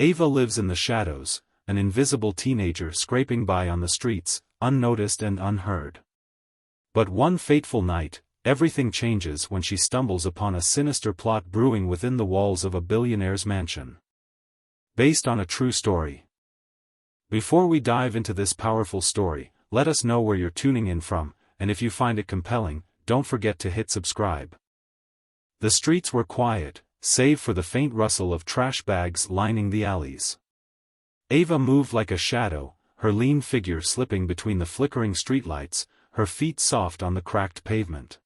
Ava lives in the shadows, an invisible teenager scraping by on the streets, unnoticed and unheard. But one fateful night, everything changes when she stumbles upon a sinister plot brewing within the walls of a billionaire's mansion. Based on a true story. Before we dive into this powerful story, let us know where you're tuning in from, and if you find it compelling, don't forget to hit subscribe. The streets were quiet, save for the faint rustle of trash bags lining the alleys. Ava moved like a shadow, her lean figure slipping between the flickering streetlights, her feet soft on the cracked pavement.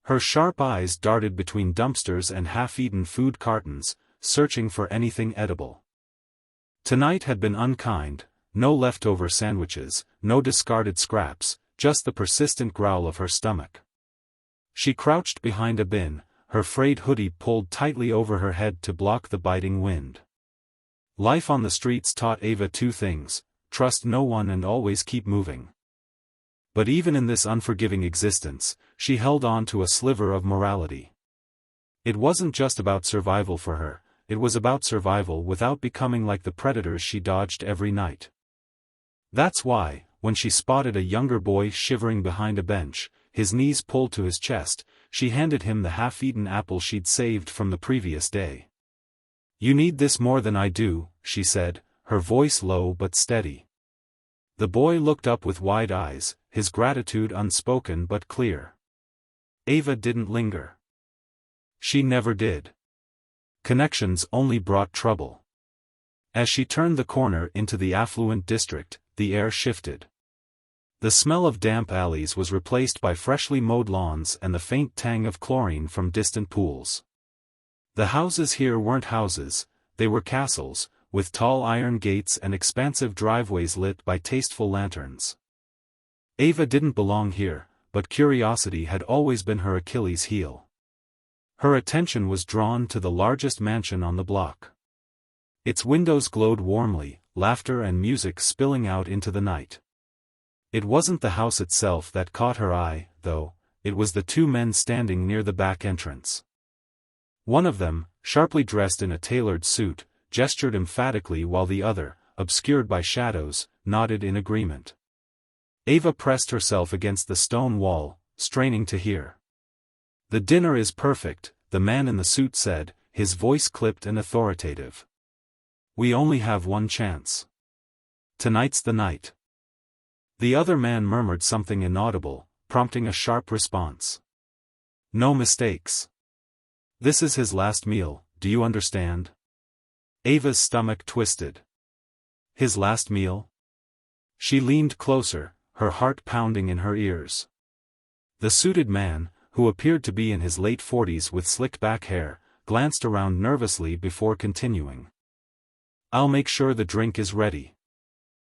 Her sharp eyes darted between dumpsters and half-eaten food cartons, searching for anything edible. Tonight had been unkind, no leftover sandwiches, no discarded scraps, just the persistent growl of her stomach. She crouched behind a bin, her frayed hoodie pulled tightly over her head to block the biting wind. Life on the streets taught Ava two things: trust no one and always keep moving. But even in this unforgiving existence, she held on to a sliver of morality. It wasn't just about survival for her, it was about survival without becoming like the predators she dodged every night. That's why, when she spotted a younger boy shivering behind a bench, his knees pulled to his chest, she handed him the half-eaten apple she'd saved from the previous day. "You need this more than I do," she said, her voice low but steady. The boy looked up with wide eyes, his gratitude unspoken but clear. Ava didn't linger. She never did. Connections only brought trouble. As she turned the corner into the affluent district, the air shifted. The smell of damp alleys was replaced by freshly mowed lawns and the faint tang of chlorine from distant pools. The houses here weren't houses, they were castles, with tall iron gates and expansive driveways lit by tasteful lanterns. Ava didn't belong here, but curiosity had always been her Achilles heel. Her attention was drawn to the largest mansion on the block. Its windows glowed warmly, laughter and music spilling out into the night. It wasn't the house itself that caught her eye, though, it was the two men standing near the back entrance. One of them, sharply dressed in a tailored suit, gestured emphatically while the other, obscured by shadows, nodded in agreement. Ava pressed herself against the stone wall, straining to hear. "The dinner is perfect," the man in the suit said, his voice clipped and authoritative. "We only have one chance. Tonight's the night." The other man murmured something inaudible, prompting a sharp response. "No mistakes. This is his last meal, do you understand?" Ava's stomach twisted. His last meal? She leaned closer, her heart pounding in her ears. The suited man, who appeared to be in his late 40s with slicked-back hair, glanced around nervously before continuing. "I'll make sure the drink is ready.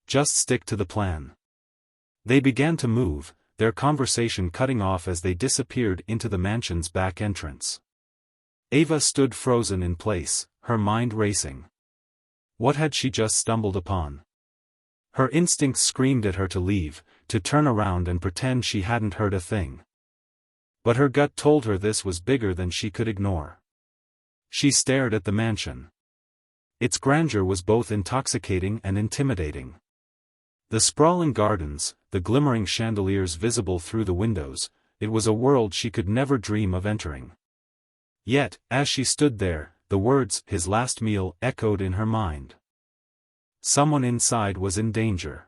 Just stick to the plan." They began to move, their conversation cutting off as they disappeared into the mansion's back entrance. Ava stood frozen in place, her mind racing. What had she just stumbled upon? Her instincts screamed at her to leave, to turn around and pretend she hadn't heard a thing. But her gut told her this was bigger than she could ignore. She stared at the mansion. Its grandeur was both intoxicating and intimidating. The sprawling gardens, the glimmering chandeliers visible through the windows, it was a world she could never dream of entering. Yet, as she stood there, the words, "his last meal," echoed in her mind. Someone inside was in danger.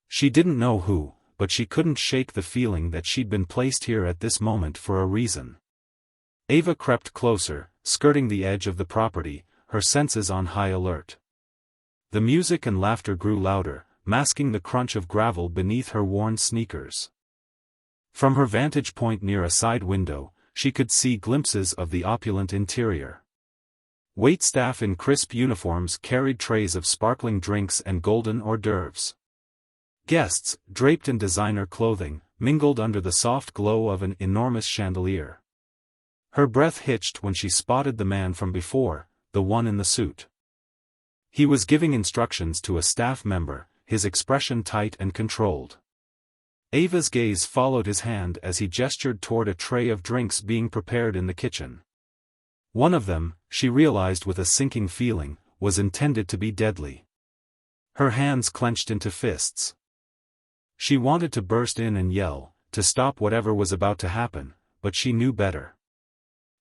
She didn't know who, but she couldn't shake the feeling that she'd been placed here at this moment for a reason. Ava crept closer, skirting the edge of the property, her senses on high alert. The music and laughter grew louder, masking the crunch of gravel beneath her worn sneakers. From her vantage point near a side window, she could see glimpses of the opulent interior. Waitstaff in crisp uniforms carried trays of sparkling drinks and golden hors d'oeuvres. Guests, draped in designer clothing, mingled under the soft glow of an enormous chandelier. Her breath hitched when she spotted the man from before, the one in the suit. He was giving instructions to a staff member, his expression tight and controlled. Ava's gaze followed his hand as he gestured toward a tray of drinks being prepared in the kitchen. One of them, she realized with a sinking feeling, was intended to be deadly. Her hands clenched into fists. She wanted to burst in and yell, to stop whatever was about to happen, but she knew better.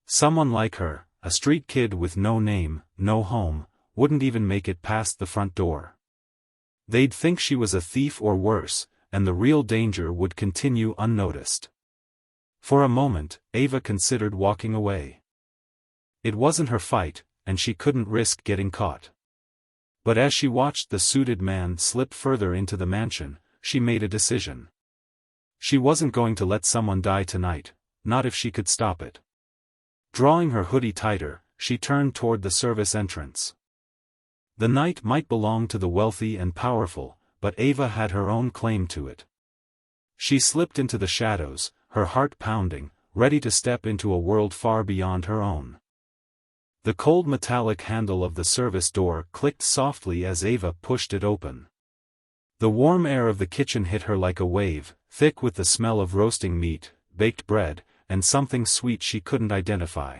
Someone like her, a street kid with no name, no home, wouldn't even make it past the front door. They'd think she was a thief or worse, and the real danger would continue unnoticed. For a moment, Ava considered walking away. It wasn't her fight, and she couldn't risk getting caught. But as she watched the suited man slip further into the mansion, she made a decision. She wasn't going to let someone die tonight, not if she could stop it. Drawing her hoodie tighter, she turned toward the service entrance. The night might belong to the wealthy and powerful, but Ava had her own claim to it. She slipped into the shadows, her heart pounding, ready to step into a world far beyond her own. The cold metallic handle of the service door clicked softly as Ava pushed it open. The warm air of the kitchen hit her like a wave, thick with the smell of roasting meat, baked bread, and something sweet she couldn't identify.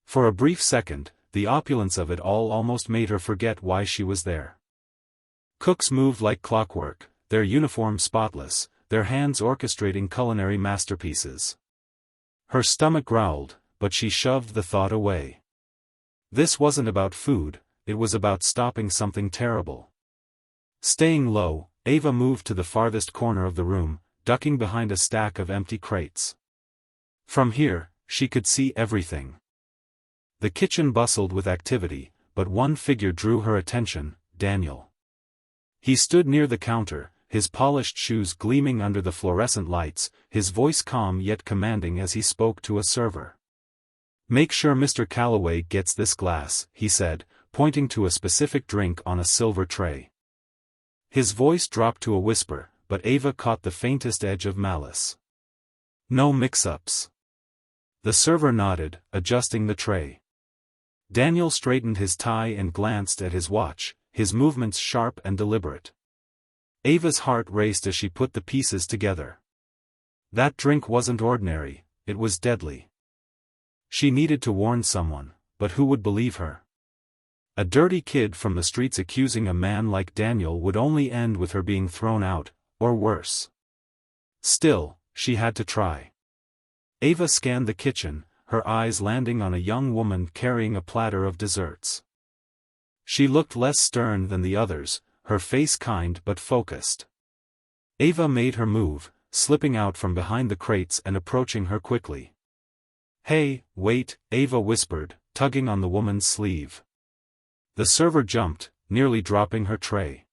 For a brief second, the opulence of it all almost made her forget why she was there. Cooks moved like clockwork, their uniforms spotless, their hands orchestrating culinary masterpieces. Her stomach growled, but she shoved the thought away. This wasn't about food, it was about stopping something terrible. Staying low, Ava moved to the farthest corner of the room, ducking behind a stack of empty crates. From here, she could see everything. The kitchen bustled with activity, but one figure drew her attention, Daniel. He stood near the counter, his polished shoes gleaming under the fluorescent lights, his voice calm yet commanding as he spoke to a server. "Make sure Mr. Callaway gets this glass," he said, pointing to a specific drink on a silver tray. His voice dropped to a whisper, but Ava caught the faintest edge of malice. "No mix-ups." The server nodded, adjusting the tray. Daniel straightened his tie and glanced at his watch, his movements sharp and deliberate. Ava's heart raced as she put the pieces together. That drink wasn't ordinary, it was deadly. She needed to warn someone, but who would believe her? A dirty kid from the streets accusing a man like Daniel would only end with her being thrown out, or worse. Still, she had to try. Ava scanned the kitchen, her eyes landing on a young woman carrying a platter of desserts. She looked less stern than the others, her face kind but focused. Ava made her move, slipping out from behind the crates and approaching her quickly. "Hey, wait," Ava whispered, tugging on the woman's sleeve. The server jumped, nearly dropping her tray.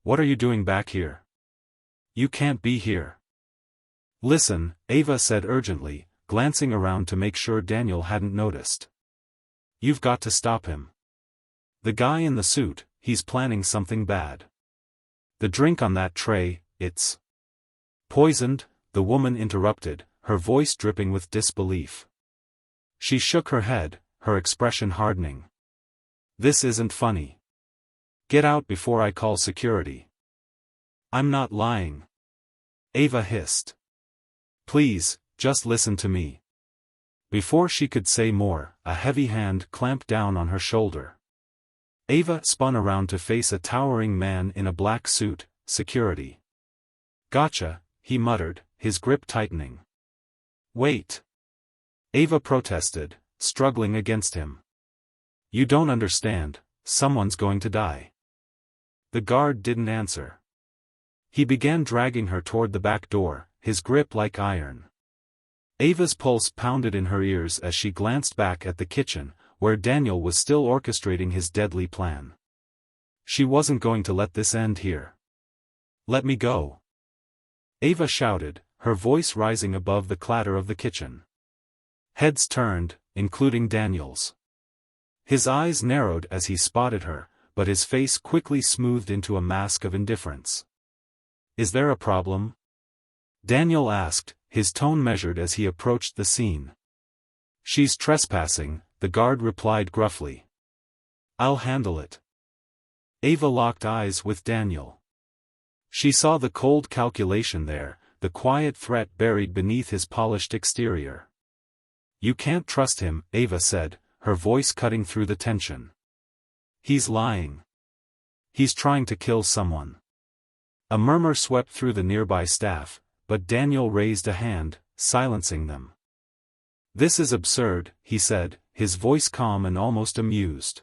"What are you doing back here? You can't be here." "Listen," Ava said urgently, glancing around to make sure Daniel hadn't noticed. "You've got to stop him. The guy in the suit, he's planning something bad. The drink on that tray, it's poisoned," the woman interrupted, her voice dripping with disbelief. She shook her head, her expression hardening. "This isn't funny. Get out before I call security." "I'm not lying," Ava hissed. "Please, just listen to me." Before she could say more, a heavy hand clamped down on her shoulder. Ava spun around to face a towering man in a black suit, security. "Gotcha," he muttered, his grip tightening. "Wait." Ava protested, struggling against him. "You don't understand, someone's going to die." The guard didn't answer. He began dragging her toward the back door, his grip like iron. Ava's pulse pounded in her ears as she glanced back at the kitchen, where Daniel was still orchestrating his deadly plan. She wasn't going to let this end here. "Let me go," Ava shouted, her voice rising above the clatter of the kitchen. Heads turned, including Daniel's. His eyes narrowed as he spotted her, but his face quickly smoothed into a mask of indifference. "Is there a problem?" Daniel asked, his tone measured as he approached the scene. "She's trespassing," the guard replied gruffly. "I'll handle it." Ava locked eyes with Daniel. She saw the cold calculation there, the quiet threat buried beneath his polished exterior. "You can't trust him," Ava said, her voice cutting through the tension. He's lying. He's trying to kill someone. A murmur swept through the nearby staff, but Daniel raised a hand, silencing them. This is absurd, he said, his voice calm and almost amused.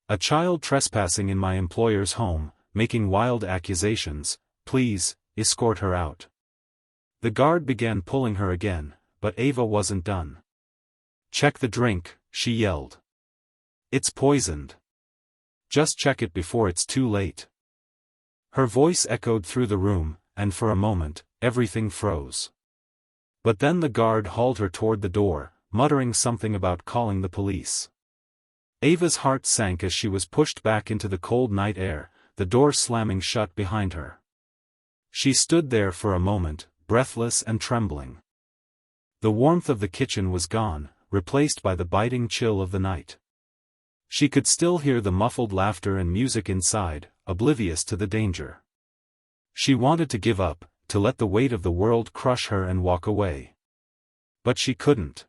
A child trespassing in my employer's home, making wild accusations, please, escort her out. The guard began pulling her again, but Ava wasn't done. Check the drink, she yelled. It's poisoned. Just check it before it's too late. Her voice echoed through the room, and for a moment, everything froze. But then the guard hauled her toward the door, muttering something about calling the police. Ava's heart sank as she was pushed back into the cold night air, the door slamming shut behind her. She stood there for a moment, breathless and trembling. The warmth of the kitchen was gone, replaced by the biting chill of the night. She could still hear the muffled laughter and music inside, oblivious to the danger. She wanted to give up, to let the weight of the world crush her and walk away. But she couldn't.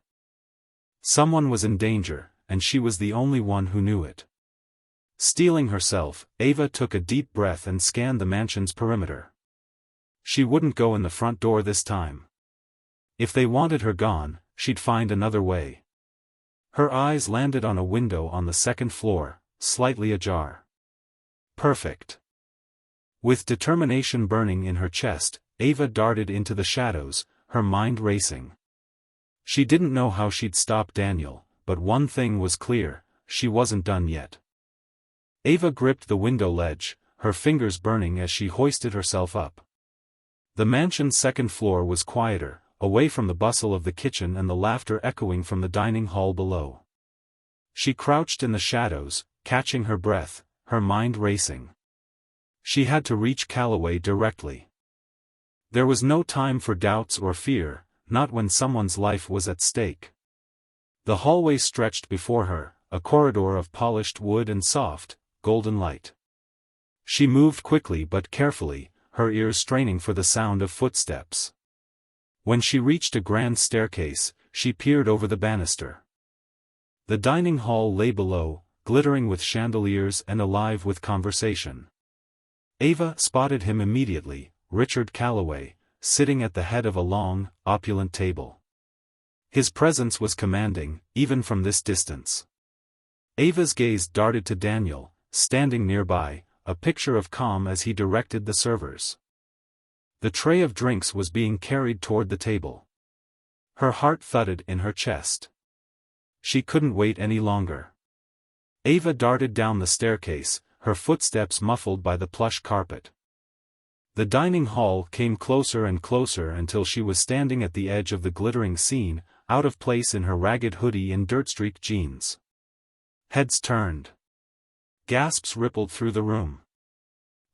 Someone was in danger, and she was the only one who knew it. Steeling herself, Ava took a deep breath and scanned the mansion's perimeter. She wouldn't go in the front door this time. If they wanted her gone, she'd find another way. Her eyes landed on a window on the second floor, slightly ajar. Perfect. With determination burning in her chest, Ava darted into the shadows, her mind racing. She didn't know how she'd stop Daniel, but one thing was clear, she wasn't done yet. Ava gripped the window ledge, her fingers burning as she hoisted herself up. The mansion's second floor was quieter, away from the bustle of the kitchen and the laughter echoing from the dining hall below. She crouched in the shadows, catching her breath, her mind racing. She had to reach Callaway directly. There was no time for doubts or fear, not when someone's life was at stake. The hallway stretched before her, a corridor of polished wood and soft, golden light. She moved quickly but carefully, her ears straining for the sound of footsteps. When she reached a grand staircase, she peered over the banister. The dining hall lay below, glittering with chandeliers and alive with conversation. Ava spotted him immediately, Richard Callaway, sitting at the head of a long, opulent table. His presence was commanding, even from this distance. Ava's gaze darted to Daniel, standing nearby, a picture of calm as he directed the servers. The tray of drinks was being carried toward the table. Her heart thudded in her chest. She couldn't wait any longer. Ava darted down the staircase, her footsteps muffled by the plush carpet. The dining hall came closer and closer until she was standing at the edge of the glittering scene, out of place in her ragged hoodie and dirt-streaked jeans. Heads turned. Gasps rippled through the room.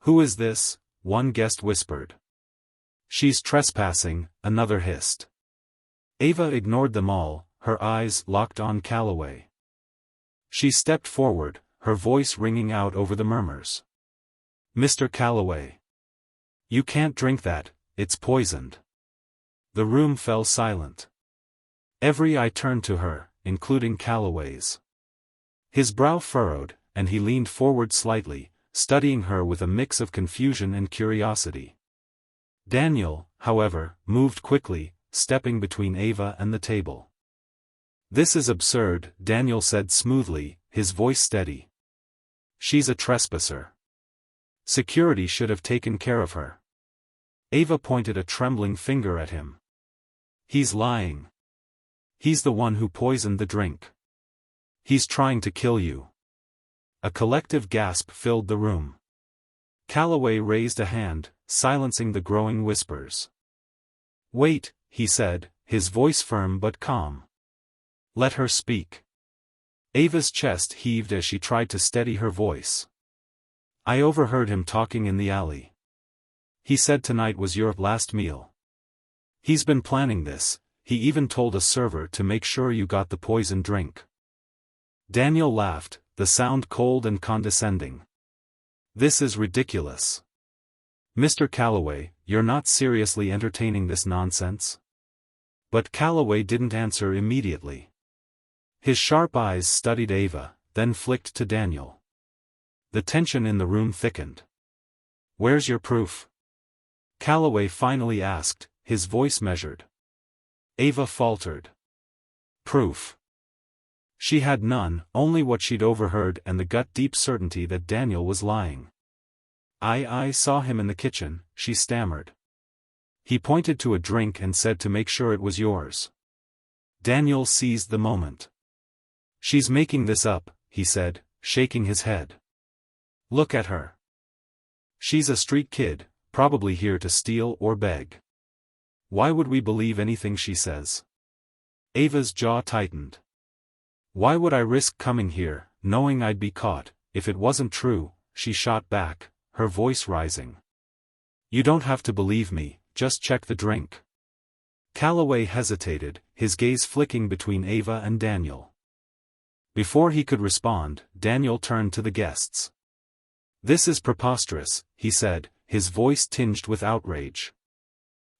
"Who is this?" one guest whispered. "She's trespassing," another hissed. Ava ignored them all, her eyes locked on Callaway. She stepped forward, her voice ringing out over the murmurs. "Mr. Callaway. You can't drink that, it's poisoned." The room fell silent. Every eye turned to her, including Callaway's. His brow furrowed, and he leaned forward slightly, studying her with a mix of confusion and curiosity. Daniel, however, moved quickly, stepping between Ava and the table. "This is absurd," Daniel said smoothly, his voice steady. "She's a trespasser. Security should have taken care of her." Ava pointed a trembling finger at him. "He's lying. He's the one who poisoned the drink. He's trying to kill you." A collective gasp filled the room. Callaway raised a hand, silencing the growing whispers. "Wait," he said, his voice firm but calm. "Let her speak." Ava's chest heaved as she tried to steady her voice. "I overheard him talking in the alley. He said tonight was your last meal. He's been planning this, he even told a server to make sure you got the poisoned drink." Daniel laughed, the sound cold and condescending. "This is ridiculous. Mr. Callaway, you're not seriously entertaining this nonsense?" But Callaway didn't answer immediately. His sharp eyes studied Ava, then flicked to Daniel. The tension in the room thickened. "Where's your proof?" Callaway finally asked, his voice measured. Ava faltered. Proof. She had none, only what she'd overheard and the gut-deep certainty that Daniel was lying. I saw him in the kitchen," she stammered. "He pointed to a drink and said to make sure it was yours." Daniel seized the moment. "She's making this up," he said, shaking his head. "Look at her. She's a street kid, probably here to steal or beg. Why would we believe anything she says?" Ava's jaw tightened. "Why would I risk coming here, knowing I'd be caught, if it wasn't true?" she shot back, her voice rising. "You don't have to believe me, just check the drink." Callaway hesitated, his gaze flicking between Ava and Daniel. Before he could respond, Daniel turned to the guests. "This is preposterous," he said, his voice tinged with outrage.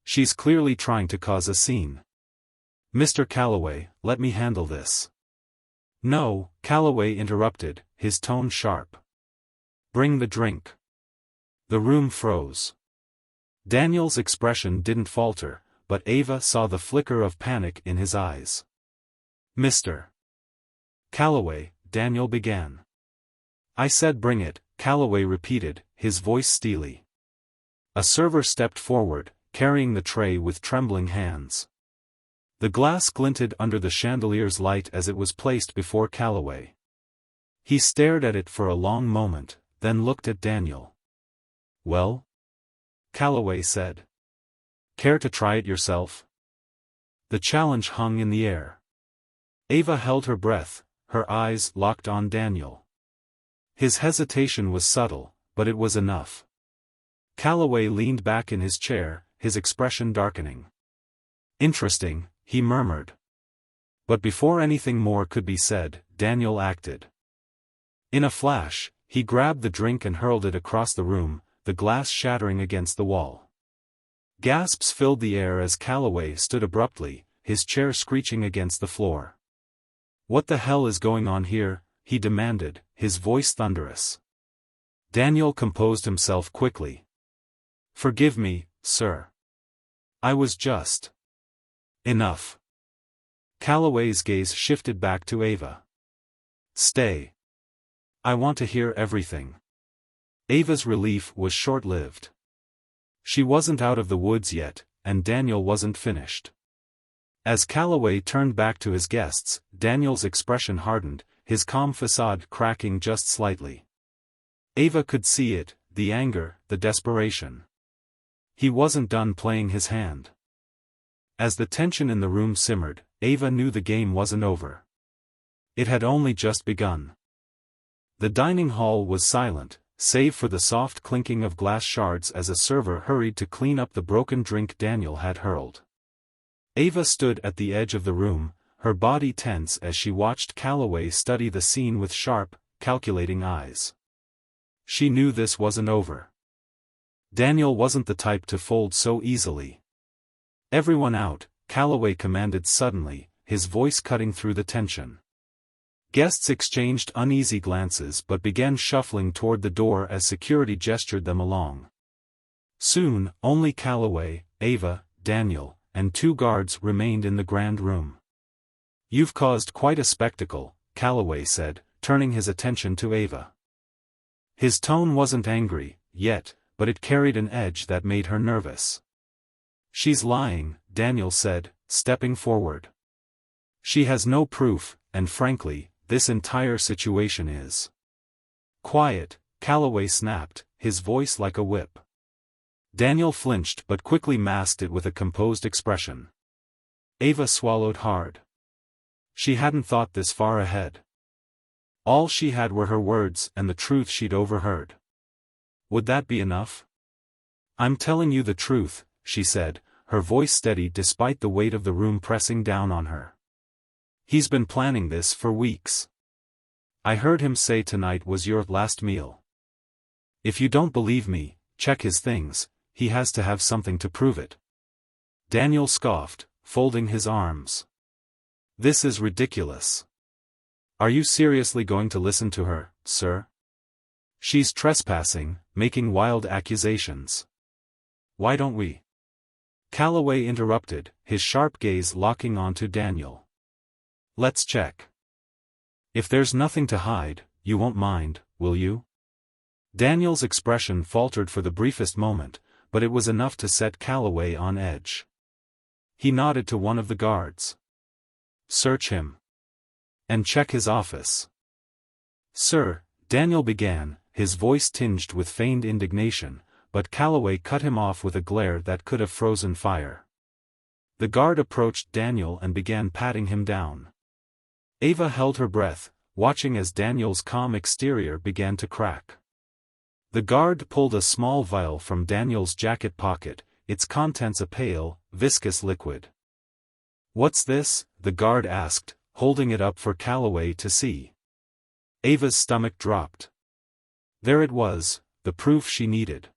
"She's clearly trying to cause a scene. Mr. Callaway, let me handle this." "No," Callaway interrupted, his tone sharp. "Bring the drink." The room froze. Daniel's expression didn't falter, but Ava saw the flicker of panic in his eyes. "Mr. Callaway," Daniel began. "I said bring it," Callaway repeated, his voice steely. A server stepped forward, carrying the tray with trembling hands. The glass glinted under the chandelier's light as it was placed before Callaway. He stared at it for a long moment, then looked at Daniel. "Well?" Callaway said. "Care to try it yourself?" The challenge hung in the air. Ava held her breath, her eyes locked on Daniel. His hesitation was subtle, but it was enough. Callaway leaned back in his chair, his expression darkening. "Interesting," he murmured. But before anything more could be said, Daniel acted. In a flash, he grabbed the drink and hurled it across the room, the glass shattering against the wall. Gasps filled the air as Callaway stood abruptly, his chair screeching against the floor. "What the hell is going on here?" he demanded, his voice thunderous. Daniel composed himself quickly. "Forgive me, sir. I was just..." "Enough." Callaway's gaze shifted back to Ava. "Stay. I want to hear everything." Ava's relief was short-lived. She wasn't out of the woods yet, and Daniel wasn't finished. As Callaway turned back to his guests, Daniel's expression hardened, his calm facade cracking just slightly. Ava could see it, the anger, the desperation. He wasn't done playing his hand. As the tension in the room simmered, Ava knew the game wasn't over. It had only just begun. The dining hall was silent, save for the soft clinking of glass shards as a server hurried to clean up the broken drink Daniel had hurled. Ava stood at the edge of the room, her body tense as she watched Callaway study the scene with sharp, calculating eyes. She knew this wasn't over. Daniel wasn't the type to fold so easily. "Everyone out," Callaway commanded suddenly, his voice cutting through the tension. Guests exchanged uneasy glances but began shuffling toward the door as security gestured them along. Soon, only Callaway, Ava, Daniel, and 2 guards remained in the grand room. "You've caused quite a spectacle," Callaway said, turning his attention to Ava. His tone wasn't angry, yet, but it carried an edge that made her nervous. "She's lying," Daniel said, stepping forward. "She has no proof, and frankly, this entire situation is..." "Quiet," Callaway snapped, his voice like a whip. Daniel flinched but quickly masked it with a composed expression. Ava swallowed hard. She hadn't thought this far ahead. All she had were her words and the truth she'd overheard. Would that be enough? "I'm telling you the truth," she said, her voice steady despite the weight of the room pressing down on her. "He's been planning this for weeks. I heard him say tonight was your last meal. If you don't believe me, check his things, he has to have something to prove it." Daniel scoffed, folding his arms. "This is ridiculous. Are you seriously going to listen to her, sir?" She's trespassing, making wild accusations. Why don't we? Callaway interrupted, his sharp gaze locking onto Daniel. Let's check. If there's nothing to hide, you won't mind, will you? Daniel's expression faltered for the briefest moment, but it was enough to set Callaway on edge. He nodded to one of the guards. Search him. And check his office. Sir, Daniel began, his voice tinged with feigned indignation, but Callaway cut him off with a glare that could have frozen fire. The guard approached Daniel and began patting him down. Ava held her breath, watching as Daniel's calm exterior began to crack. The guard pulled a small vial from Daniel's jacket pocket, its contents a pale, viscous liquid. What's this? The guard asked, holding it up for Callaway to see. Ava's stomach dropped. There it was, the proof she needed.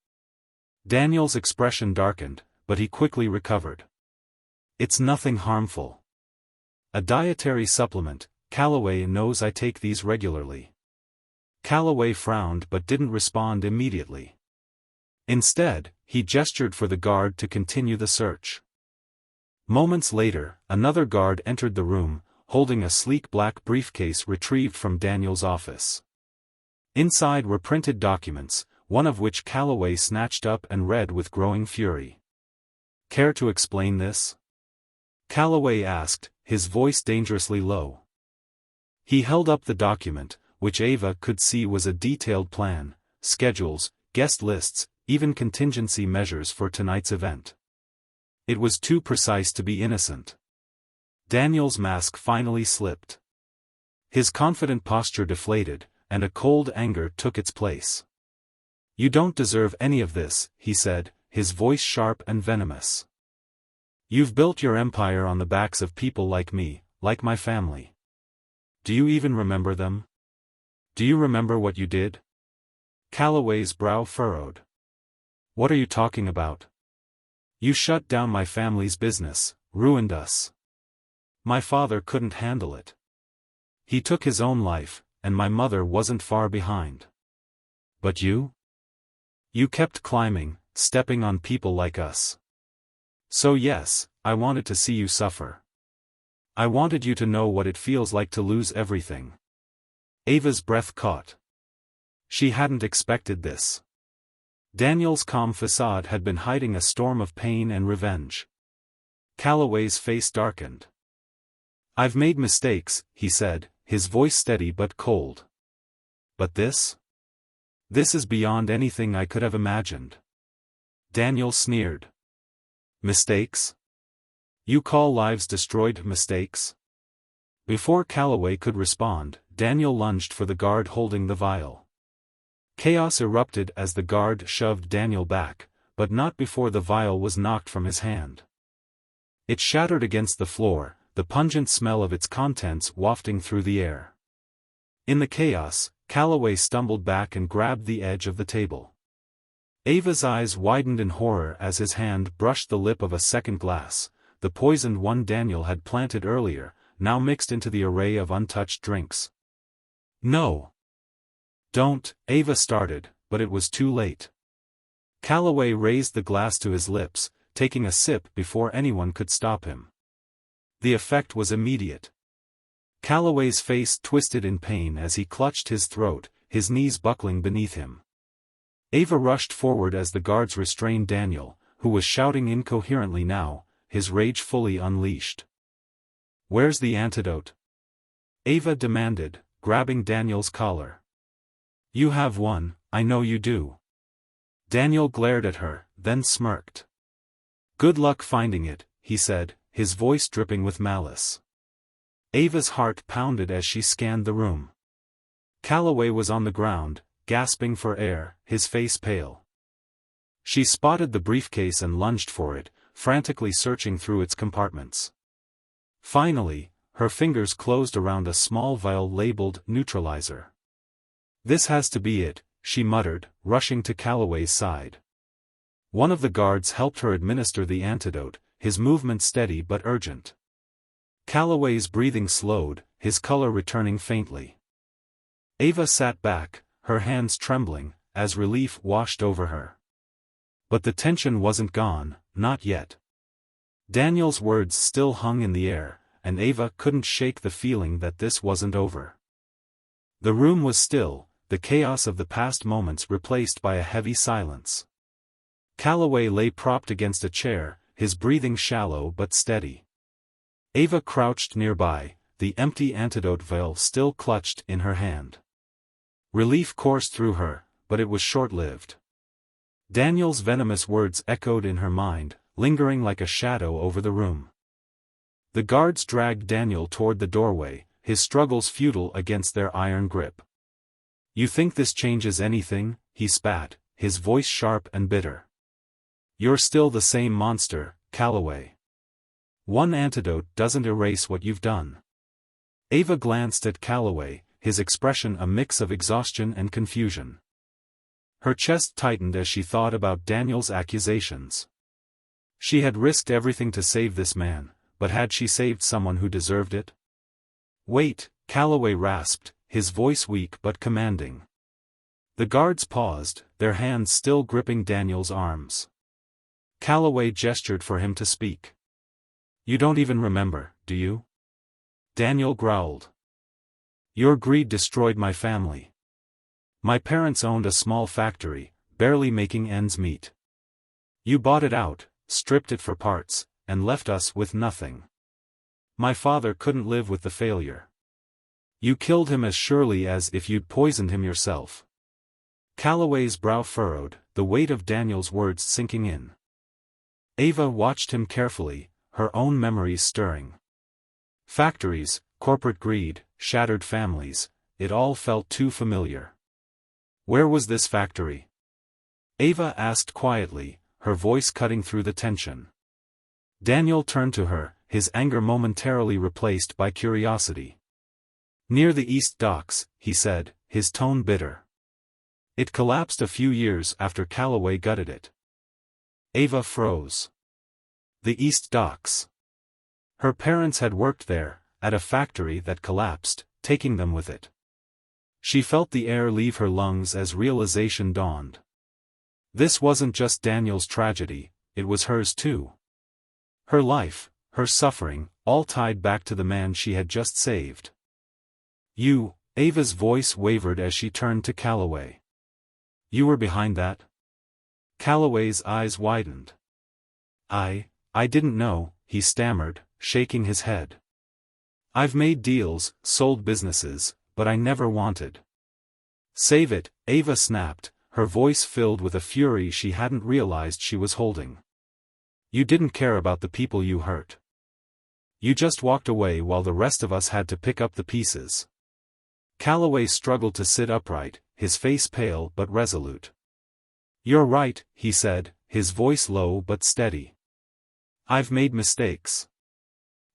Daniel's expression darkened, but he quickly recovered. It's nothing harmful. A dietary supplement. Callaway knows I take these regularly. Callaway frowned but didn't respond immediately. Instead, he gestured for the guard to continue the search. Moments later, another guard entered the room, holding a sleek black briefcase retrieved from Daniel's office. Inside were printed documents, one of which Callaway snatched up and read with growing fury. Care to explain this? Callaway asked, his voice dangerously low. He held up the document, which Ava could see was a detailed plan, schedules, guest lists, even contingency measures for tonight's event. It was too precise to be innocent. Daniel's mask finally slipped. His confident posture deflated, and a cold anger took its place. You don't deserve any of this, he said, his voice sharp and venomous. You've built your empire on the backs of people like me, like my family. Do you even remember them? Do you remember what you did? Callaway's brow furrowed. What are you talking about? You shut down my family's business, ruined us. My father couldn't handle it. He took his own life, and my mother wasn't far behind. But you? You kept climbing, stepping on people like us. So yes, I wanted to see you suffer. I wanted you to know what it feels like to lose everything. Ava's breath caught. She hadn't expected this. Daniel's calm facade had been hiding a storm of pain and revenge. Callaway's face darkened. I've made mistakes, he said, his voice steady but cold. But this? This is beyond anything I could have imagined. Daniel sneered. Mistakes? You call lives destroyed mistakes? Before Callaway could respond, Daniel lunged for the guard holding the vial. Chaos erupted as the guard shoved Daniel back, but not before the vial was knocked from his hand. It shattered against the floor, the pungent smell of its contents wafting through the air. In the chaos, Callaway stumbled back and grabbed the edge of the table. Ava's eyes widened in horror as his hand brushed the lip of a second glass, the poisoned one Daniel had planted earlier, now mixed into the array of untouched drinks. No. Don't, Ava started, but it was too late. Callaway raised the glass to his lips, taking a sip before anyone could stop him. The effect was immediate. Callaway's face twisted in pain as he clutched his throat, his knees buckling beneath him. Ava rushed forward as the guards restrained Daniel, who was shouting incoherently now, his rage fully unleashed. Where's the antidote? Ava demanded, grabbing Daniel's collar. You have one, I know you do. Daniel glared at her, then smirked. Good luck finding it, he said, his voice dripping with malice. Ava's heart pounded as she scanned the room. Callaway was on the ground, gasping for air, his face pale. She spotted the briefcase and lunged for it, frantically searching through its compartments. Finally, her fingers closed around a small vial labeled neutralizer. This has to be it, she muttered, rushing to Callaway's side. One of the guards helped her administer the antidote, his movement steady but urgent. Callaway's breathing slowed, his color returning faintly. Ava sat back, her hands trembling, as relief washed over her. But the tension wasn't gone, not yet. Daniel's words still hung in the air, and Ava couldn't shake the feeling that this wasn't over. The room was still, the chaos of the past moments replaced by a heavy silence. Callaway lay propped against a chair, his breathing shallow but steady. Ava crouched nearby, the empty antidote vial still clutched in her hand. Relief coursed through her, but it was short-lived. Daniel's venomous words echoed in her mind, lingering like a shadow over the room. The guards dragged Daniel toward the doorway, his struggles futile against their iron grip. "You think this changes anything?" he spat, his voice sharp and bitter. "You're still the same monster, Callaway. One antidote doesn't erase what you've done." Ava glanced at Callaway, his expression a mix of exhaustion and confusion. Her chest tightened as she thought about Daniel's accusations. She had risked everything to save this man, but had she saved someone who deserved it? "Wait," Callaway rasped, his voice weak but commanding. The guards paused, their hands still gripping Daniel's arms. Callaway gestured for him to speak. "You don't even remember, do you?" Daniel growled. "Your greed destroyed my family. My parents owned a small factory, barely making ends meet. You bought it out, stripped it for parts, and left us with nothing. My father couldn't live with the failure. You killed him as surely as if you'd poisoned him yourself." Callaway's brow furrowed, the weight of Daniel's words sinking in. Ava watched him carefully, her own memories stirring. Factories, corporate greed, shattered families, it all felt too familiar. Where was this factory? Ava asked quietly, her voice cutting through the tension. Daniel turned to her, his anger momentarily replaced by curiosity. "Near the East Docks," he said, his tone bitter. "It collapsed a few years after Callaway gutted it." Ava froze. The East Docks. Her parents had worked there, at a factory that collapsed, taking them with it. She felt the air leave her lungs as realization dawned. This wasn't just Daniel's tragedy, it was hers too. Her life, her suffering, all tied back to the man she had just saved. "You," Ava's voice wavered as she turned to Callaway. "You were behind that?" Callaway's eyes widened. I didn't know," he stammered, shaking his head. "I've made deals, sold businesses, but I never wanted." "Save it," Ava snapped, her voice filled with a fury she hadn't realized she was holding. "You didn't care about the people you hurt. You just walked away while the rest of us had to pick up the pieces." Callaway struggled to sit upright, his face pale but resolute. "You're right," he said, his voice low but steady. "I've made mistakes.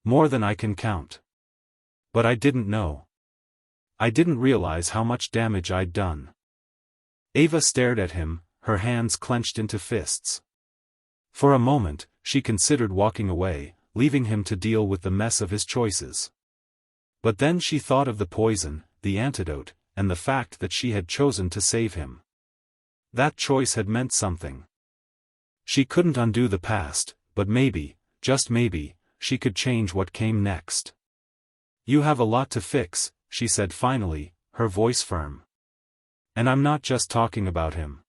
More than I can count. But I didn't know. I didn't realize how much damage I'd done." Ava stared at him, her hands clenched into fists. For a moment, she considered walking away, leaving him to deal with the mess of his choices. But then she thought of the poison, the antidote, and the fact that she had chosen to save him. That choice had meant something. She couldn't undo the past, but maybe, just maybe, she could change what came next. "You have a lot to fix," she said finally, her voice firm. "And I'm not just talking about him."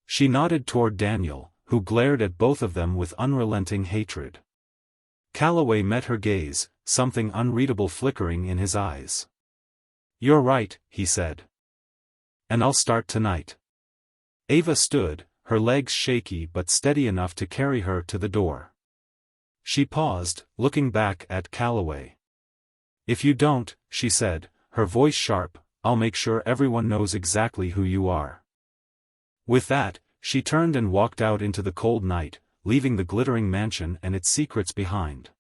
She nodded toward Daniel, who glared at both of them with unrelenting hatred. Callaway met her gaze, something unreadable flickering in his eyes. "You're right," he said. "And I'll start tonight." Ava stood, her legs shaky but steady enough to carry her to the door. She paused, looking back at Callaway. "If you don't," she said, her voice sharp, "I'll make sure everyone knows exactly who you are." With that, she turned and walked out into the cold night, leaving the glittering mansion and its secrets behind.